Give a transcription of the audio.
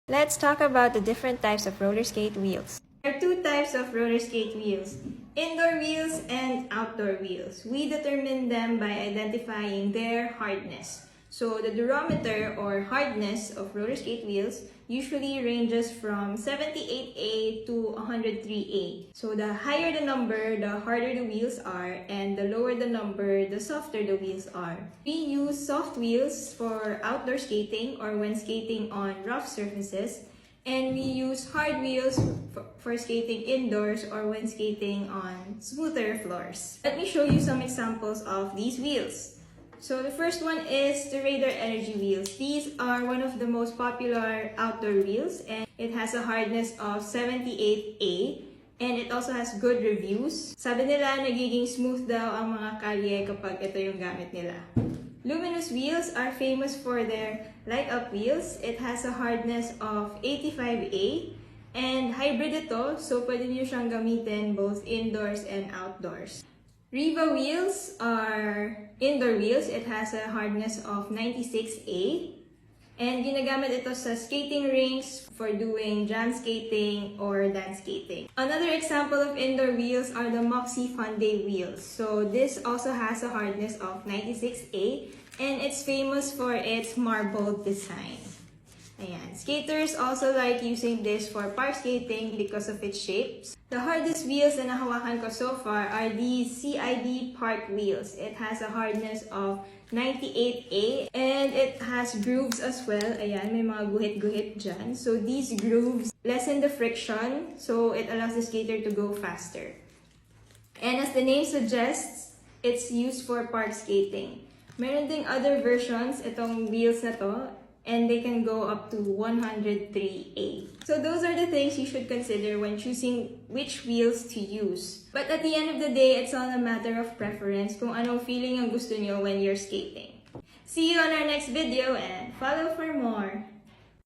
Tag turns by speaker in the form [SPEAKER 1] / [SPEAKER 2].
[SPEAKER 1] Let's talk about the different types of roller skate wheels.
[SPEAKER 2] There are two types of roller skate wheels, indoor wheels and outdoor wheels. We determine them by identifying their hardness. So the durometer or hardness of roller skate wheels usually ranges from 78A to 103A. So the higher the number, the harder the wheels are, and the lower the number, the softer the wheels are. We use soft wheels for outdoor skating or when skating on rough surfaces, and we use hard wheels for skating indoors or when skating on smoother floors. Let me show you some examples of these wheels. So the first one is the Raider Energy wheels. These are one of the most popular outdoor wheels and it has a hardness of 78A and it also has good reviews. Sabi nila nagiging smooth daw ang mga kalye kapag ito yung gamit nila. Luminous wheels are famous for their light-up wheels. It has a hardness of 85A and hybrid ito, so pwede nyo siyang gamitin both indoors and outdoors. Riva wheels are indoor wheels. It has a hardness of 96A and ginagamit ito sa skating rinks for doing jam skating or dance skating. Another example of indoor wheels are the Moxie Fun Day wheels. So this also has a hardness of 96A and it's famous for its marbled design. Ayan. Skaters also like using this for park skating because of its shapes. The hardest wheels na nahawakan ko so far are these CID Park wheels. It has a hardness of 98A and it has grooves as well. Ayan, may mga guhit-guhit dyan. So these grooves lessen the friction, so it allows the skater to go faster. And as the name suggests, it's used for park skating. Meron ding other versions itong wheels na to, and they can go up to 103A. So those are the things you should consider when choosing which wheels to use. But at the end of the day, it's all a matter of preference kung anong feeling ang gusto nyo when you're skating. See you on our next video and follow for more!